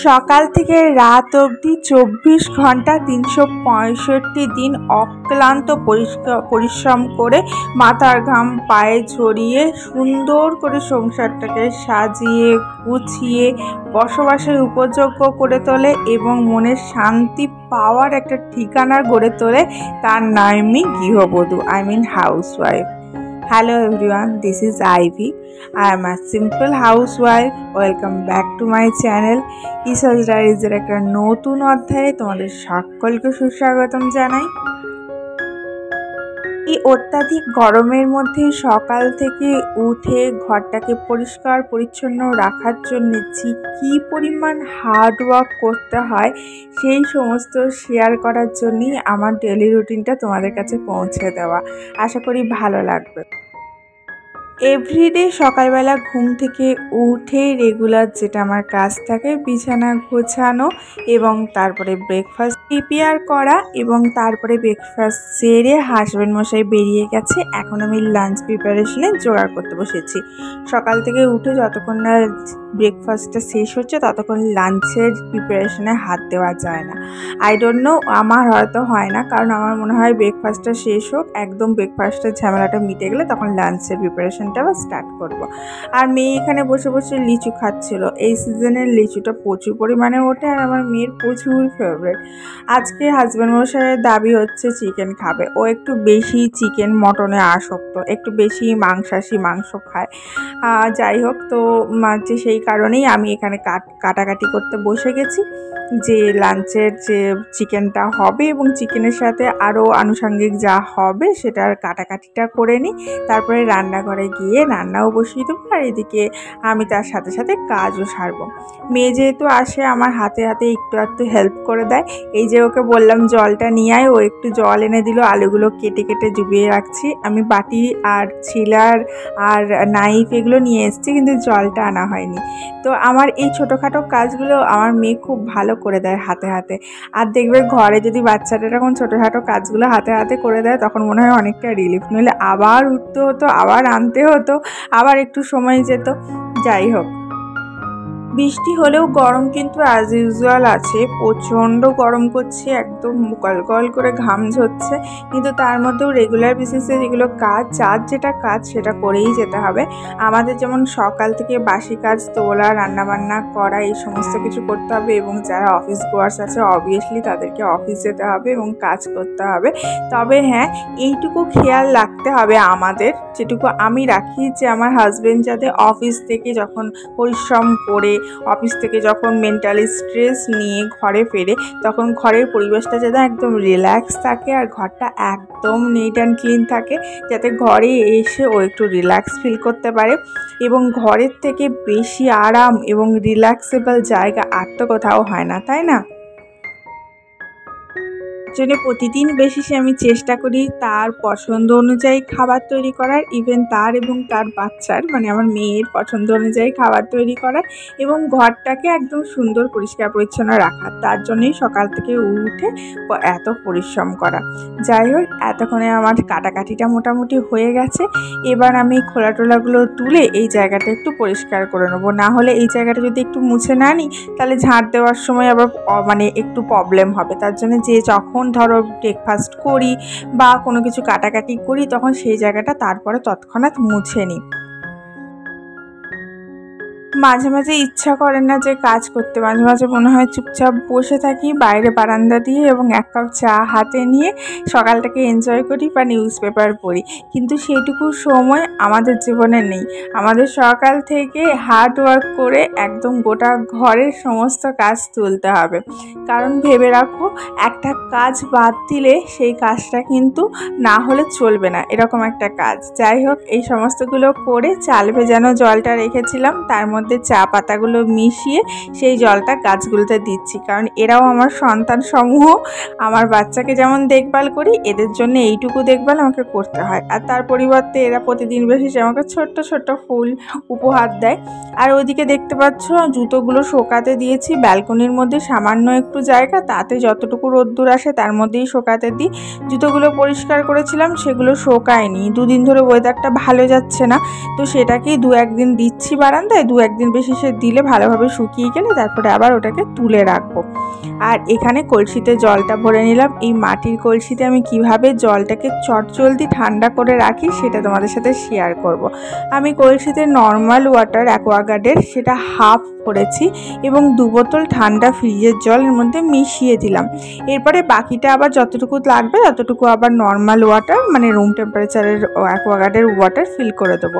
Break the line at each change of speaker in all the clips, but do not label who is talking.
সকাল থেকে রাত অবধি 24 ঘন্টা 365 দিন অক্লান্ত পরিশ্রম করে মাথার ঘাম পায়ে ঝরিয়ে সুন্দর করে সংসারটাকে সাজিয়ে গুছিয়ে বসবাসের উপযোগ্য করে তোলে এবং মনের শান্তি পাওয়ার একটা ঠিকানা গড়ে তোলে। তার নামই গৃহবধূ, housewife. Hello everyone, this is Ivy. I am a simple housewife. Welcome back to my channel. ইসাজ ডায়েরিজের একটা নতুন অধ্যায়ে তোমাদের সকলকে সুস্বাগতম জানাই। এই অত্যাধিক গরমের মধ্যে সকাল থেকে উঠে ঘরটাকে পরিষ্কার পরিচ্ছন্ন রাখার জন্য কী পরিমাণ হার্ড ওয়ার্ক করতে হয় সেই সমস্ত শেয়ার করার জন্যই আমার ডেলি রুটিনটা তোমাদের কাছে পৌঁছে দেওয়া। আশা করি ভালো লাগবে। এভরিডে সকালবেলা ঘুম থেকে উঠে রেগুলার যেটা আমার কাজ থাকে বিছানা গোছানো এবং তারপরে ব্রেকফাস্ট প্রিপেয়ার করা এবং তারপরে ব্রেকফাস্ট সেরে হাজব্যান্ড মশাই বেরিয়ে গেছে। এখন আমি লাঞ্চ প্রিপারেশনে জোগাড় করতে বসেছি। সকাল থেকে উঠে যতক্ষণ না ব্রেকফাস্টটা শেষ হচ্ছে ততক্ষণ লাঞ্চের প্রিপারেশনে হাত দেওয়া যায় না। আই ডোন্ট নো, আমার হয়তো হয় না, কারণ আমার মনে হয় ব্রেকফাস্টটা শেষ হোক, একদম ব্রেকফাস্টের ঝামেলাটা মিটে গেলে তখন লাঞ্চের প্রিপারেশনটা আবার স্টার্ট করব। আর মেয়ে এখানে বসে বসে লিচু খাচ্ছিল। এই সিজনের লিচুটা প্রচুর পরিমাণে ওঠে আর আমার মেয়ের প্রচুর ফেভারিট। আজকে হাজব্যান্ড মশাইয়ের দাবি হচ্ছে চিকেন খাবে। ও একটু বেশি চিকেন মটনে আসক্ত, একটু বেশি মাংসাশী মাংস খায়। যাই হোক, তো সেই কারণেই আমি এখানে কাটাকাটি করতে বসে গেছি যে লাঞ্চের যে চিকেনটা হবে এবং চিকেনের সাথে আরও আনুষঙ্গিক যা হবে সেটার কাটাকাটিটা করে নিই। তারপরে রান্নাঘরে গিয়ে রান্নাও বসিয়ে দেবো আর এদিকে আমি তার সাথে সাথে কাজও সারবো। মেয়ে যেহেতু আসে আমার হাতে হাতে একটু হেল্প করে দেয়। এই যে ওকে বললাম জলটা নিয়ে আয়, ও একটু জল এনে দিল। আলুগুলো কেটে কেটে ডুবিয়ে রাখছি। আমি বাটি আর ছিলার আর নাইফ এগুলো নিয়ে এসেছি, কিন্তু জলটা আনা হয়নি। তো আমার এই ছোটোখাটো কাজগুলো আমার মেয়ে খুব ভালো করে দেয় হাতে হাতে। আর দেখবে ঘরে যদি বাচ্চাটা এরকম ছোটোখাটো কাজগুলো হাতে হাতে করে দেয় তখন মনে হয় অনেকটা রিলিফ। নইলে আবার উঠতে হতো, আবার আনতে হতো, আবার একটু সময় যেত। যাই হোক, বৃষ্টি হলেও গরম কিন্তু অ্যাজ ইউজুয়াল আছে। প্রচণ্ড গরম করছে, একদম গল করে ঘাম ঝরছে, কিন্তু তার মধ্যেও রেগুলার বেসিসে যেগুলো কাজ, যার যেটা কাজ সেটা করেই যেতে হবে। আমাদের যেমন সকাল থেকে বাসি কাজ তোলা, রান্নাবান্না করা, এই সমস্ত কিছু করতে হবে এবং যারা অফিস গোয়ার্স আছে অবভিয়াসলি তাদেরকে অফিস যেতে হবে এবং কাজ করতে হবে। তবে হ্যাঁ, এইটুকু খেয়াল রাখতে হবে আমাদের, যেটুকু আমি রাখি, যে আমার হাজব্যান্ড যাতে অফিস থেকে যখন পরিশ্রম করে, অফিস থেকে যখন মেন্টালি স্ট্রেস নিয়ে ঘরে ফেরে তখন ঘরের পরিবেশটা যাতে একদম রিল্যাক্স থাকে আর ঘরটা একদম নিট অ্যান্ড ক্লিন থাকে, যাতে ঘরে এসে ও একটু রিল্যাক্স ফিল করতে পারে। এবং ঘরের থেকে বেশি আরাম এবং রিল্যাক্সেবল জায়গা আর তো কোথাও হয় না, তাই না? জন্য প্রতিদিন বেসিসে আমি চেষ্টা করি তার পছন্দ অনুযায়ী খাবার তৈরি করার, ইভেন তার এবং তার বাচ্চার মানে আমার মেয়ের পছন্দ অনুযায়ী খাবার তৈরি করার এবং ঘরটাকে একদম সুন্দর পরিষ্কার পরিচ্ছন্ন রাখার। তার জন্যই সকাল থেকে উঠে এত পরিশ্রম করা। যাই হোক, এতক্ষণে আমার কাটাকাটিটা মোটামুটি হয়ে গেছে। এবার আমি খোলা টোলাগুলো তুলে এই জায়গাটা একটু পরিষ্কার করে নেবো। না হলে এই জায়গাটা যদি একটু মুছে না নিই তাহলে ঝাঁট দেওয়ার সময় আবার একটু প্রবলেম হবে। তার জন্য যে যখন ধরো ব্রেকফাস্ট করি বা কোনো কিছু কাটাকাটি করি তখন সেই জায়গাটা তারপরে তৎক্ষণাৎ মুছে নিই। মাঝে মাঝে ইচ্ছা করে না যে কাজ করতে, মাঝে মাঝে মনে হয় চুপচাপ বসে থাকি বাইরে বারান্দা দিয়ে এবং এক কাপ চা হাতে নিয়ে সকালটাকে এনজয় করি বা নিউজ পেপার পড়ি। কিন্তু সেইটুকু সময় আমাদের জীবনে নেই। আমাদের সকাল থেকে হার্ড ওয়ার্ক করে একদম গোটা ঘরের সমস্ত কাজ তুলতে হবে। কারণ ভেবে রাখো, একটা কাজ বাদ দিলে সেই কাজটা কিন্তু না হলে চলবে না, এরকম একটা কাজ। যাই হোক, এই সমস্তগুলো করে চাল ভেজানো জলটা রেখেছিলাম, তার মধ্যে চা পাতাগুলো মিশিয়ে সেই জলটা গাছগুলোতে দিচ্ছি। কারণ এরাও আমার সন্তান সমূহ। আমার বাচ্চাকে যেমন দেখভাল করি, এদের জন্য এইটুকু দেখভাল আমাকে করতে হয়। আর তার পরিবর্তে এরা প্রতিদিন বেশি আমাকে ছোট্ট ছোট্ট ফুল উপহার দেয়। আর ওইদিকে দেখতে পাচ্ছ জুতোগুলো শোকাতে দিয়েছি ব্যালকনির মধ্যে, সামান্য একটু জায়গা, তাতে যতটুকু রোদ্দুর আসে তার মধ্যেই শোকাতে দিই। জুতোগুলো পরিষ্কার করেছিলাম, সেগুলো শোকায়নি। দুদিন ধরে ওয়েদারটা ভালো যাচ্ছে না, তো সেটাকেই দু একদিন দিচ্ছি বারান্দায়, দু একদিন একদিন বেশি সে দিলে ভালোভাবে শুকিয়ে গেলে তারপরে আবার ওটাকে তুলে রাখবো। আর এখানে কলসিতে জলটা ভরে নিলাম। এই মাটির কলসিতে আমি কিভাবে জলটাকে চটজলদি ঠান্ডা করে রাখি সেটা তোমাদের সাথে শেয়ার করব। আমি কলসিতে নর্মাল ওয়াটার অ্যাকোয়াগার্ডের সেটা হাফ করেছি এবং 2 বোতল ঠান্ডা ফ্রিজের জল এর মধ্যে মিশিয়ে দিলাম। এরপরে বাকিটা আবার যতটুকু লাগবে ততটুকু আবার নর্মাল ওয়াটার মানে রুম টেম্পারেচারের অ্যাকোয়াগার্ডের ওয়াটার ফিল করে দেবো।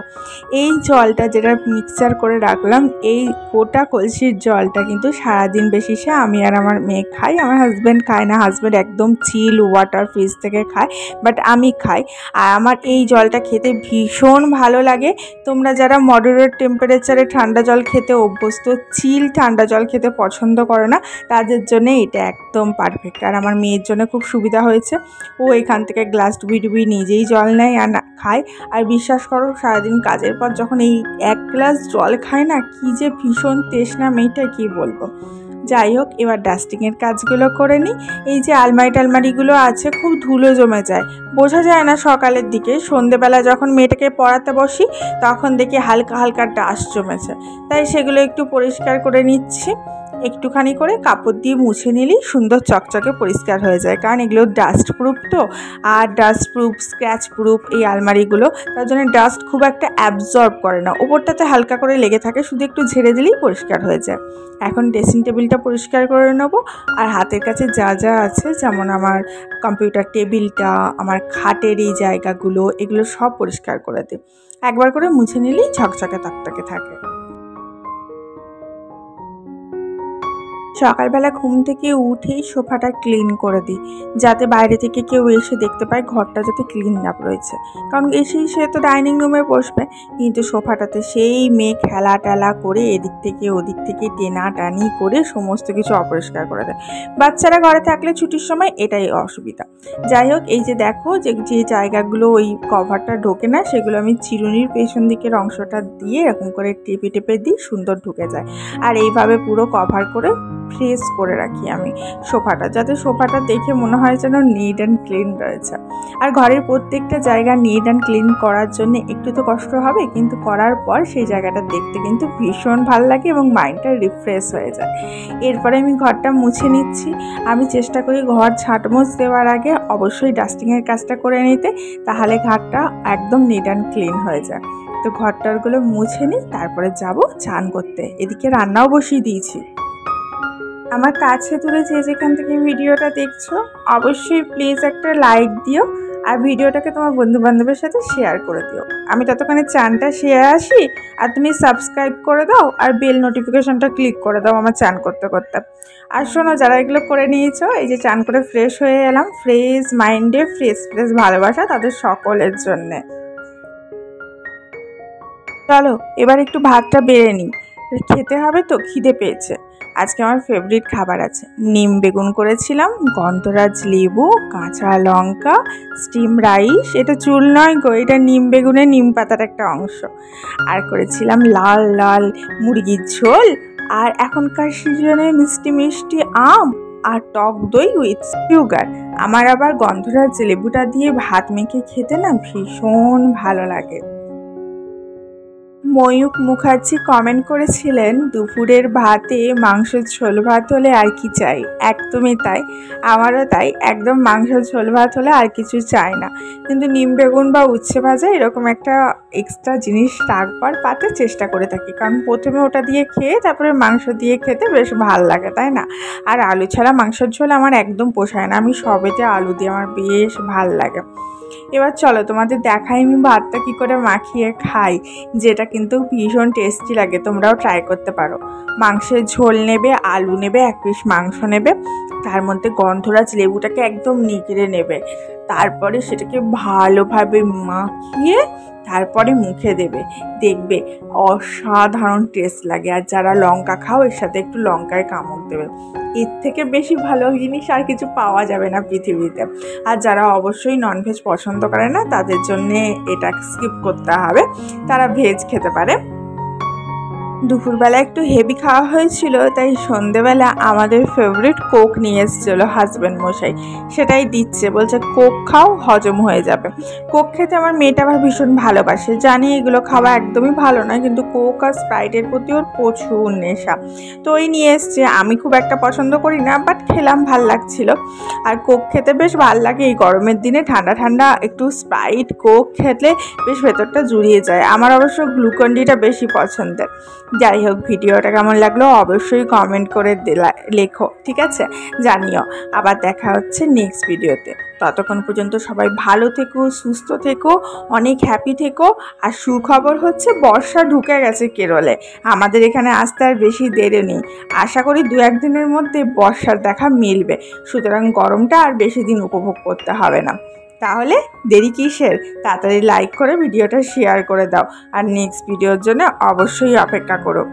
এই জলটা যেটা মিক্সচার করে রাখলাম, এই গোটা কলসির জলটা কিন্তু সারাদিন বেশি সে আমি আর আমার মেয়ে খাই। আমার হাজব্যান্ড খায় না, হাজব্যান্ড একদম চিল ওয়াটার ফ্রিজ থেকে খায়, বাট আমি খাই। আর আমার এই জলটা খেতে ভীষণ ভালো লাগে। তোমরা যারা মডারেট টেম্পারেচারে ঠান্ডা জল খেতে অভ্যস্ত, চিল ঠান্ডা জল খেতে পছন্দ করো না, তাদের জন্য এটা একদম পারফেক্ট। আর আমার মেয়ের জন্য খুব সুবিধা হয়েছে, ও এখান থেকে গ্লাস ডুবি নিজেই জল নেয় আর খায়। আর বিশ্বাস করো, সারাদিন কাজের পর যখন এই 1 গ্লাস জল খায় না, কি যে ভীষণ তৃষ্ণা মেয়েটা কি বলবো। যাই হোক, এবার ডাস্টিংয়ের কাজগুলো করে নিই। এই যে আলমারিগুলো আছে, খুব ধুলো জমে যায়, বোঝা যায় না সকালের দিকে। সন্ধেবেলা যখন মেয়েটাকে পড়াতে বসি তখন দেখি হালকা হালকা ডাস্ট জমেছে, তাই সেগুলো একটু পরিষ্কার করে নিচ্ছি। একটুখানি করে কাপড় দিয়ে মুছে নিলেই সুন্দর চকচকে পরিষ্কার হয়ে যায়, কারণ এগুলো ডাস্ট প্রুফ তো। আর ডাস্ট প্রুফ, স্ক্র্যাচ প্রুফ এই আলমারিগুলো, তার জন্য ডাস্ট খুব একটা অ্যাবজর্ব করে না, ওপরটাতে হালকা করে লেগে থাকে, শুধু একটু ঝেড়ে দিলেই পরিষ্কার হয়ে যায়। এখন ড্রেসিং টেবিলটা পরিষ্কার করে নেবো। আর হাতের কাছে যা যা আছে, যেমন আমার কম্পিউটার টেবিলটা, আমার খাটের এই জায়গাগুলো, এগুলো সব পরিষ্কার করে দিই। একবার করে মুছে নিলেই ঝকঝকে তকতকে থাকে। সকালবেলা ঘুম থেকে উঠেই সোফাটা ক্লিন করে দিই, যাতে বাইরে থেকে কেউ এসে দেখতে পায় ঘরটা যাতে ক্লিন আপ রয়েছে। কারণ এসেই সে তো ডাইনিং রুমে বসবে, কিন্তু সোফাটাতে সেই মেয়ে খেলা টেলা করে এদিক থেকে ওদিক থেকে টেনাটানি করে সমস্ত কিছু অপরিষ্কার করে দেয়। বাচ্চারা ঘরে থাকলে ছুটির সময় এটাই অসুবিধা। যাই হোক, এই যে দেখো যে জায়গাগুলো ওই কভারটা ঢোকে না, সেগুলো আমি চিরুনির পেছন দিকের অংশটা দিয়ে এরকম করে টেপে টেপে দিই, সুন্দর ঢুকে যায়। আর এইভাবে পুরো কভার করে ফ্রেশ করে রাখি আমি সোফাটা, যাতে সোফাটা দেখে মনে হয় যেন নিট অ্যান্ড ক্লিন রয়েছে। আর ঘরের প্রত্যেকটা জায়গা নিট অ্যান্ড ক্লিন করার জন্য একটু তো কষ্ট হবে, কিন্তু করার পর সেই জায়গাটা দেখতে কিন্তু ভীষণ ভালো লাগে এবং মাইন্ডটা রিফ্রেশ হয়ে যায়। এরপরে আমি ঘরটা মুছে নিচ্ছি। আমি চেষ্টা করি ঘর ঝাঁটমোছ দেওয়ার আগে অবশ্যই ডাস্টিংয়ের কাজটা করে নিতে, তাহলে ঘরটা একদম নিট অ্যান্ড ক্লিন হয়ে যায়। তো ঘরটারগুলো মুছে নিই, তারপরে যাব চান করতে। এদিকে রান্নাও বসিয়ে দিয়েছি। আমার কাছে দূরে যে যেখান থেকে ভিডিওটা দেখছো, অবশ্যই প্লিজ একটা লাইক দিও আর ভিডিওটাকে তোমার বন্ধুবান্ধবের সাথে শেয়ার করে দিও। আমি ততক্ষণে চানটা সেরে আসি, আর তুমি সাবস্ক্রাইব করে দাও আর বেল নোটিফিকেশনটা ক্লিক করে দাও আমার চান করতে করতে। আর শোনো, যারা এগুলো করে নিয়েছো, এই যে চান করে ফ্রেশ হয়ে এলাম, ফ্রেশ মাইন্ডে ফ্রেশ ভালোবাসা তাদের সকলের জন্যে। চলো এবার একটু ভাতটা বেড়ে নিই, খেতে হবে তো, খিদে পেয়েছে। আজকে আমার ফেভারিট খাবার আছে, নিম বেগুন করেছিলাম, গন্ধরাজ লেবু, কাঁচা লঙ্কা, স্টিম রাইস। এটা চুল নয় গো, এটা নিম বেগুনের নিম পাতার একটা অংশ। আর করেছিলাম লাল লাল মুরগির ঝোল, আর এখনকার সিজনে মিষ্টি মিষ্টি আম আর টক দই উইথ সুগার। আমার আবার গন্ধরাজ লেবুটা দিয়ে ভাত মেখে খেতে না ভীষণ ভালো লাগে। ময়ূক মুখার্জি কমেন্ট করেছিলেন, দুপুরের ভাতে মাংসের ঝোল ভাত হলে আর কি চাই। একদমই তাই, আমারও তাই, একদম মাংসের ঝোল ভাত হলে আর কিছু চাই না। কিন্তু নিম বেগুন বা উচ্ছে ভাজা এরকম একটা এক্সট্রা জিনিস রাখবার পাতে চেষ্টা করে থাকি, কারণ প্রথমে ওটা দিয়ে খেয়ে তারপরে মাংস দিয়ে খেতে বেশ ভালো লাগে, তাই না? আর আলু ছাড়া মাংসের ঝোল আমার একদম পোষায় না, আমি সবেতে আলু দিয়ে আমার বেশ ভাল লাগে। এবার চলো তোমাদের দেখাই আমি ভাতটা কী করে মাখিয়ে খাই, যেটা কিন্তু ভীষণ টেস্টি লাগে, তোমরাও ট্রাই করতে পারো। মাংসের ঝোল নেবে, আলু নেবে, 1 পিস মাংস নেবে, তার মধ্যে গন্ধরাজ লেবুটাকে একদম নিগড়ে নেবে, তারপরে সেটাকে ভালোভাবে মাখিয়ে তারপরে মুখে দেবে, দেখবে অসাধারণ টেস্ট লাগে। আর যারা লঙ্কা খাও, এর সাথে একটু লঙ্কায় কামড় দেবে, এর থেকে বেশি ভালো জিনিস আর কিছু পাওয়া যাবে না পৃথিবীতে। আর যারা অবশ্যই ননভেজ পছন্দ করে না, তাদের জন্যে এটা স্কিপ করতে হবে, তারা ভেজ খেতে পারে। দুপুরবেলা একটু হেভি খাওয়া হয়েছিল, তাই সন্ধেবেলা আমাদের ফেভারিট কোক নিয়ে এসেছিলো হাজব্যান্ড মশাই, সেটাই দিচ্ছে, বলছে কোক খাও হজম হয়ে যাবে। কোক খেতে আমার মেয়েটা আবার ভীষণ ভালোবাসে, জানি এগুলো খাওয়া একদমই ভালো না, কিন্তু কোক আর স্প্রাইটের প্রতি ওর প্রচুর নেশা। তো ওই নিয়ে এসছে, আমি খুব একটা পছন্দ করি না, বাট খেলাম, ভাল লাগছিল। আর কোক খেতে বেশ ভাল লাগে এই গরমের দিনে, ঠান্ডা ঠান্ডা একটু স্প্রাইট কোক খেলে বেশ ভেতরটা জুড়িয়ে যায়। আমার অবশ্য গ্লুকন ডিটা বেশি পছন্দের। যাই হোক, ভিডিওটা কেমন লাগলো অবশ্যই কমেন্ট করে লেখো, ঠিক আছে, জানিও। আবার দেখা হচ্ছে নেক্সট ভিডিওতে। ততক্ষণ পর্যন্ত সবাই ভালো থেকো, সুস্থ থেকো, অনেক হ্যাপি থেকো। আর সুখবর হচ্ছে বর্ষা ঢুকে গেছে কেরলে, আমাদের এখানে আসতে আর বেশি দেরি নেই। আশা করি 2-1 দিনের মধ্যে বর্ষার দেখা মিলবে, সুতরাং গরমটা আর বেশি দিন উপভোগ করতে হবে না। তাহলে দেরি কিসের, তাড়াতাড়ি লাইক করে ভিডিওটা শেয়ার করে দাও, আর নেক্সট ভিডিওর জন্য অবশ্যই অপেক্ষা করো।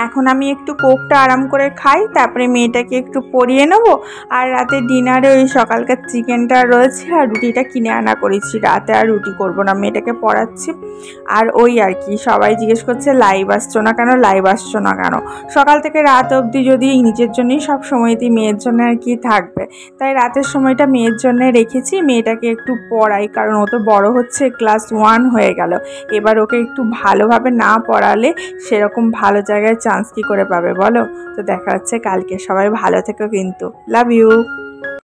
এখন আমি একটু কোকটা আরাম করে খাই, তারপরে মেয়েটাকে একটু পরিয়ে নেবো। আর রাতে ডিনারে ওই সকালকার চিকেনটা রয়েছে, আর রুটিটা কিনে আনা করেছি, রাতে আর রুটি করবো না, মেয়েটাকে পড়াচ্ছি। আর ওই আর কি, সবাই জিজ্ঞেস করছে লাইভ আসছো না কেন, লাইভ আসছো না কেন। সকাল থেকে রাত অবধি যদি নিজের জন্যই সব সময়তেই, মেয়ের জন্য আর কি থাকবে, তাই রাতের সময়টা মেয়ের জন্য রেখেছি। মেয়েটাকে একটু পড়াই, কারণ ও তো বড় হচ্ছে, ক্লাস 1 হয়ে গেল। এবার ওকে একটু ভালোভাবে না পড়ালে সেরকম ভালো জায়গায় চান্স কী করে পাবে বলো। তো দেখা হচ্ছে কালকে, সবাই ভালো থেকো কিন্তু, লাভ ইউ।